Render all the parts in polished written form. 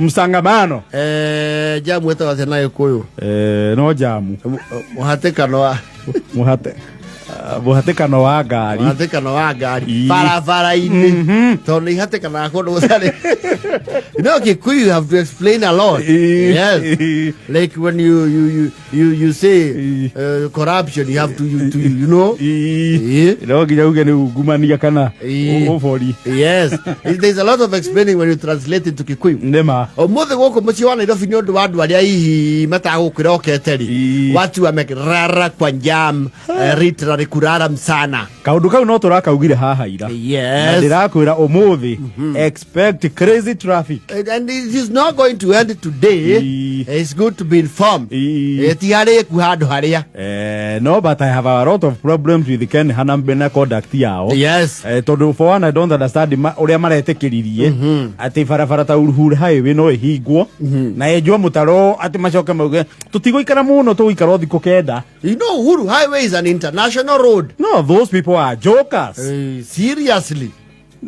Msangamano. Jamu wetu wa tenayo kuyu. No jamu. Muhatekano wa. Muhatekano wa gari. Muhatekano wa gari. Fara ini. Toni hatekano wa kodo usale. You know, Kikuyu, you have to explain a lot. Yes. Like when you say corruption, you have to you know. No, gumania kana. Yes. There's a lot of explaining when you translate it to Kikuyu. Nema. Omothe goko muchiwana ndo finyo ndo wadu walia hihi mata kukiroke teri. Watu wamekrara kwa jam literally kurara msana. Kauduka unotoraka ugire haha ira. Yes. Ndirakwira omothe expect crazy traffic. And it is not going to end today. It's good to be informed. No, but I have a lot of problems with the Ken Hanambena conduct yao. Yes. For one, I don't understand oria maretekiririe ati farafara uruhure highway no higwo na ejwa mutaro ati macoke mauge tutigoikara muno tuikara thiko kenda. You know Uhuru Highway is an international road. No, those people are jokers. Seriously.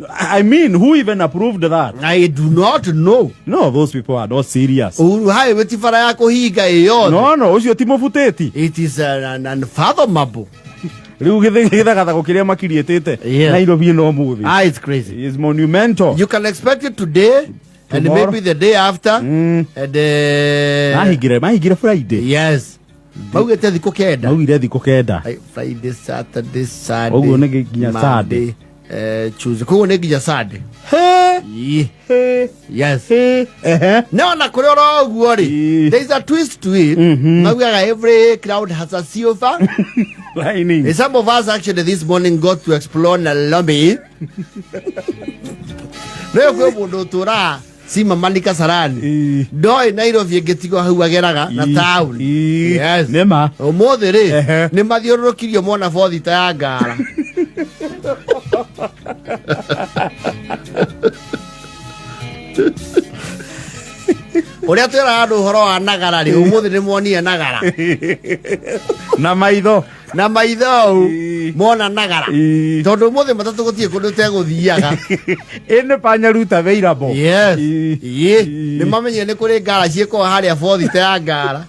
I mean, who even approved that? I do not know. No, those people are not serious. Uhuru Highway tifara yako higa eyo. No, ucio timofuteti. It is unfathomable. Riu githagatha gukiria makirietete Nairobi no muthi. It's crazy. It's monumental. You can expect it today and maybe the day after and mahigire Friday. Yes. Maugete thiko kenda. Maugire thiko kenda. Friday, Saturday, Sunday. Oguo ne ginya Sunday. Tuesday. Koguo ne ginya Sunday. Yes. No, na kuri oguo ri. There is a twist to it. Maugaga every crowd has a silver lining. Some of us actually this morning got to explore the lobby. Leo kwa mundu tura sima malika sarani. Doi Nairobi ngetigo hau ageraga na town. Yes. Nema. Omothe ri ni mathiurukirio mona bothi ta ya ngara. Oria twera andu horo wa nagara ri umuthe ni monie nagara na maitho mona nagara tondu umuthe matatu gutie kundu teguthiaga ene panyaruta available. Yes. Ni mamenye ni kuri ngara cieko haria bothi ta ya ngara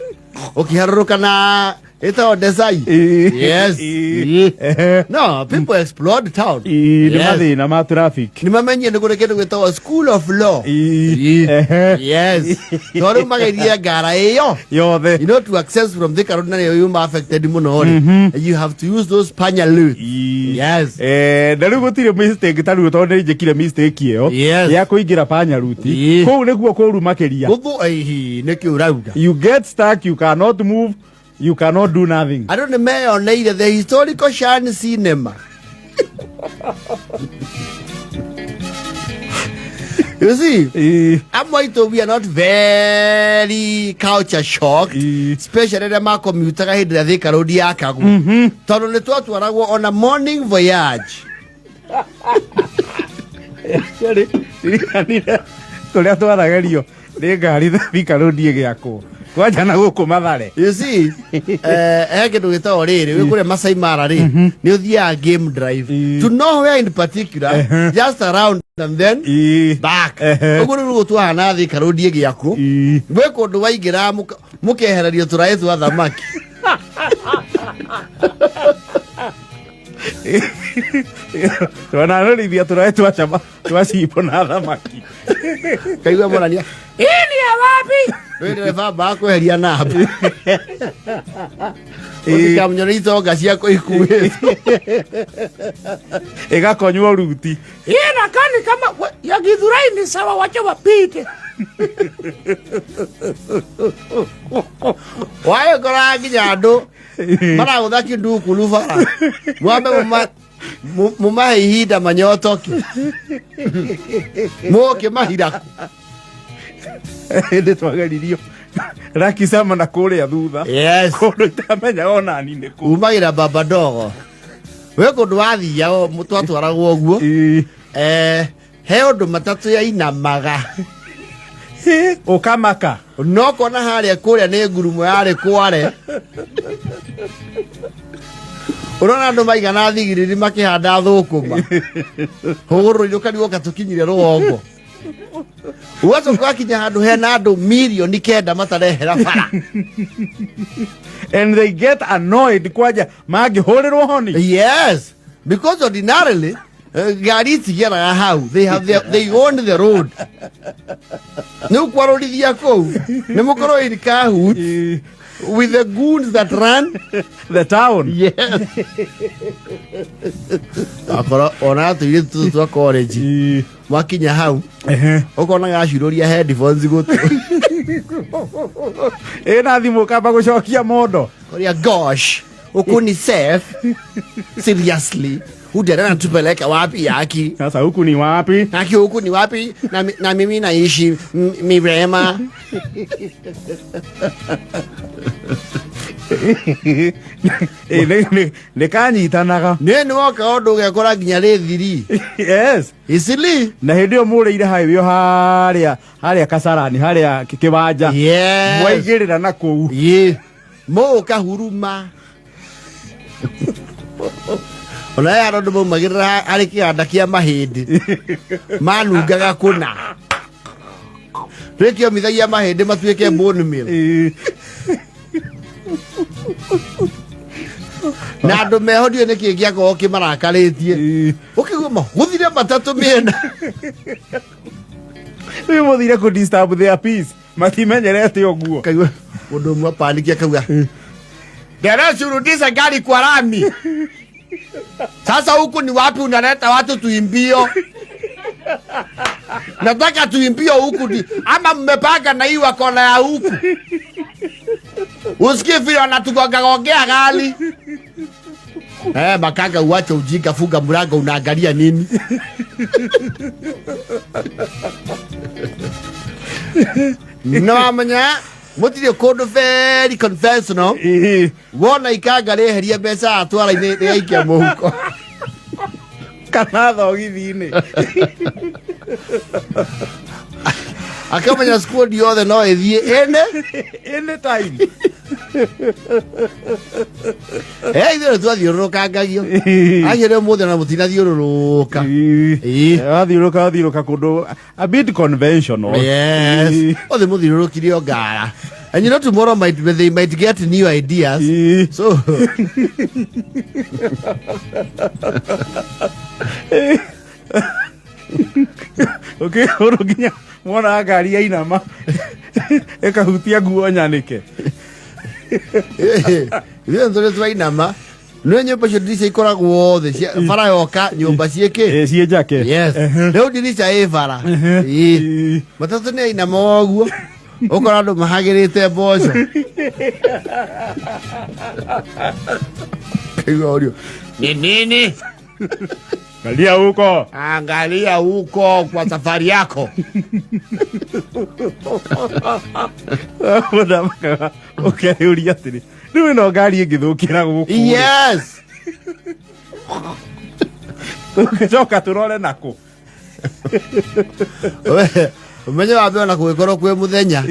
ukiharuruka na ito desai. Yes. No, people explore the town. Yes. Na traffic. Ni mamenye ni kuri kindu gwitwa school of law. Yes. Tori magairia ngara iyo yothe. You know, to access from the Karuna you are affected muno. You have to use those panyalus. Yes. Ndaru gutire mistake taru tondu njekire mistake iyo ya kuingira panyaruti. Kou niguo kuru makeria. Gugu neki urauga. You get stuck, you cannot move. You cannot do nothing. I don't know the historical Shan cinema. You see, I'm going to be not very culture shocked, especially the ma commuter head that they can do akagu. Tonu ne tu warago on a morning voyage. Sorry, tole tu waragerio. De gari da bikarodi giako. Kwaja na guku mathare. You see, kindu gitao riri we kure Masai Mara ri ni uthia game drive to nowhere in particular, just around and then back. Oguo ni gutu hana thi karodi giaku we kundu waigira mukehererio turaetu wa thamaki. Twana rori bia turaetu wa chama twasipo na thamaki. Kaigwa morania ini ya wapi wewe baba kweheria namba ukikamnyonito gacia ko ikuwe igakonywo ruti ina kani kama ya Githurai ni sawa, wacha wapite wae korangi nyando mara uthaki nduku lufara mwambe mumahe ihinda manyotoki moke mahiraku ende twageririo raki sama na kuria thutha. Yes. Kundu tamenya ona nini ku umagira baba dogo we kundu wathia mutu atwaragwo uguo he undu matatu ya inamaga ukamaka no kona haria kuria ni ngurumo yari kware urona andu maigana thigiriri makihanda thukuma huguru iruka rigoka tukinyire rugongo Uwacho kwa kinya handu hena andu milioni kenda matarehera bara. And they get annoyed kwaja magihurĩrwo honi. Yes, because ordinarily gari tigeraga hau, they own the road. No kwarorithia kou nĩ mũkorwo in Kahoot with the goons that run the town. Yes. Akora ona tuire tu twa college mwakinya hau ukona gaciroria headphones gutu ena thimu kamba gucokia mondo oria gosh huku ni safe. Seriously, udera natupeleka wapi yaki? Sasa huku ni wapi? Haki huku ni wapi? Na mimi naishi Mirema. Ne kanyitanaga Nene woka ondo gakora ginya rithiri. Yes, isili na hindi omureire hayo haria kasarani haria kibanja. Yes, mwaigirira na kou mo kahuruma. Ona ya ndo mo magirira ari kianda kia mahindi manungaga kuna rekio mithagia mahindi matuike bone meal. Na andu mehodio niki giago kimarakaritie ukigwa mahuthire matatu miena we muthire ku disturb their peace matimenyerete oguo kaigwa mundu mwa panikia kauga ndera shurudisha gari kwa rami. Sasa huku ni wapi unaleta watu tuimbio? Nataka tuimbio huku ama mmepanga na hii wakona ya huku. Usikie vile wanatugongea gari. Makanga uache ujinga, funga mlango, unaangalia nini? No amanya mutire code very conventional. Wona ikangare heria mbeca atwara ine yaikia muhuko. Kana thogithini. Akamanya squad yothe no ithie any time. Ithe twathiũrũrũkangagio. Agire muthe na mutina thiũrũrũka. Athiũrũka kundu a bit conventional. Yes. Othe muthiũrũrũkire ngara. And you know tomorrow they might get new ideas. So okay, uruginya mwana ngari ya inama ekahutia nguo nyanike. Ile ndo twa inama no nyumba cio ndirisha ikoragwo othe bara yoka nyumba cieke cie njake. Yes, leo ndirisha bara matatu ni inama oguo ukora andu mahagirite mboco kigorio ni nini? Angalia huko, angalia huko kwa safari yako. Okay, uri atiri niwe no ngari ingithukira guku. Yes. Ukicoka turore nako umenye wambe na kugikorwo kwi muthenya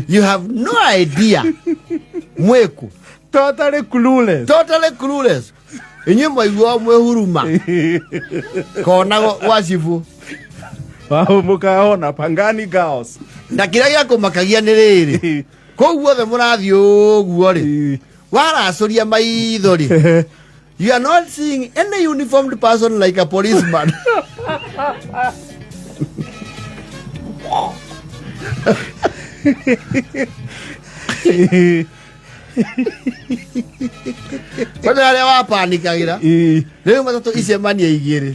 you have no idea. Mweku totally clueless. Inye mwaigua mwehuruma kona wacibu mukaona Pangani Girls na kira gia kumakagia ni riri kou guothe murathi uguo ri waracuria maithori you are not seeing any uniformed person like a policeman. Kwani ale wa panikagira leo matatu icemania igiri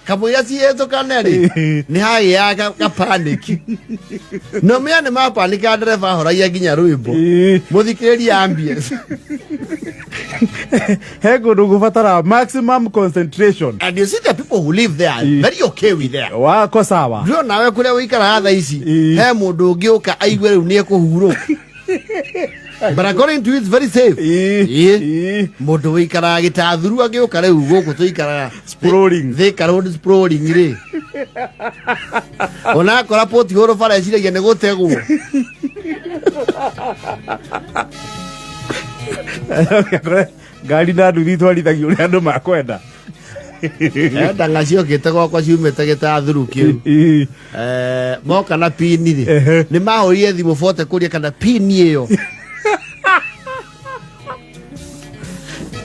kamwira cieto kaneri ni hai ya ka panic no me ane ma panika driver horagia ginya rwimbo muthikiriri ambience hego ndugubatara maximum concentration, and you see the people who live there very okay with there wako sawa. Ndio nawe kule wikara tha ici he mundu ungiuka aigwe riu ni kuhuruka. But according to you, it's very safe. Mundu wikara gitathuru agiuka riu guku tuikara sprawling thika road sprawling ri ona kora poti horo fara eciragia ni gutegwo. Ngari na nduthi twarithagio uri andu makwenda Ndangacio kite gwakwa ciumite gitathuru kiu moka na pini ri ni mahorie thimu bote kuria kana pini iyo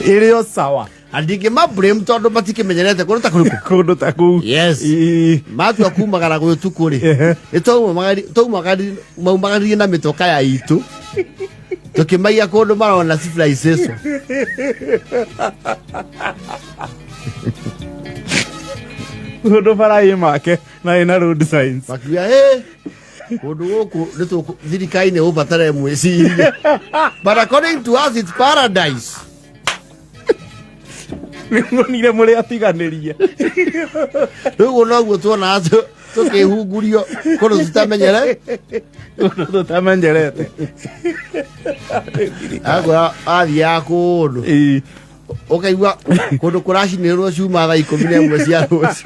irio sawa andingi ma blame tondu matikimenyerete kundu ta kuu yes matua kumagara gwitu ri maumagaririe na mitoka ya itu tukimaiya kundu marona civilization kundu barai make na ina road signs makia kundu guku nitu thirikari-ini ubatare mwiciria but according to us it's paradise. Nire muri atiganiria riu noguo tuona tukihungurio kundu tutamenyerete agwa athia kundu ukaigua kundu kuracinirwo ciuma thaa 11 cia ruci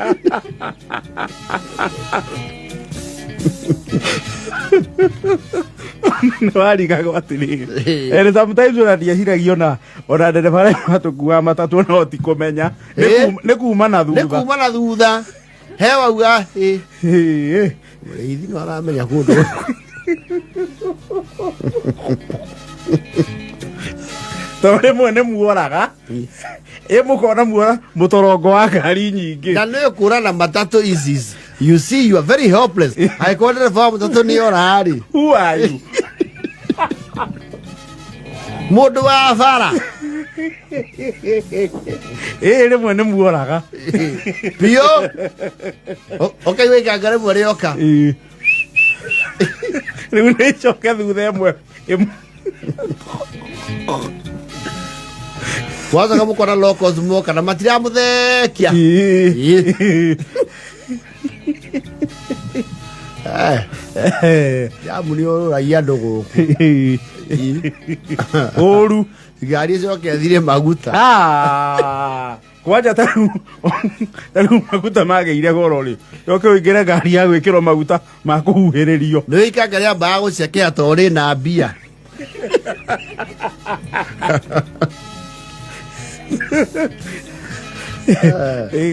warigagwo atiriri and sometimes unathiaciragio ona ndereba matukua matatu no tikumenya ni kuma na thutha he wauga muriithi no aramenya kundu tore mwene muoraga mukona muora mutorongo wa ngari nyingi na no kura na matatu isis. You see, you are very helpless. I called the farm to ni orari. Who are you? Mundu wa fara. Ni mwene muoraga. Pio. Okay, we gangare mwere oka. Riu ni choke thutha imwe. Waza kama kona locals moka na matira muthekia. Jamu ni raia ndugu oru gari icio kethire maguta kwanja taru maguta mageire goro ri yoke wingire ngari ya gwikirwo maguta ma kuhuhiririo ni ikanga ria mbaa gucekea tori na mbia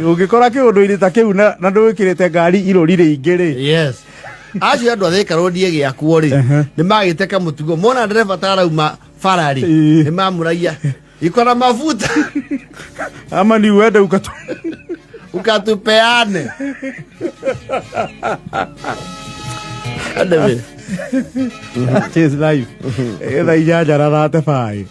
ungikora kiundu-ini ta kiu na ndwikirite ngari irori ringi ri yes acio andu athika rodi giakuo ri ni magite kamutugo mona ndereba tarauma farari ni mamuraia ikora mafuta ama ni wende ukatupeane Cheers live. Eda ya jararate fai.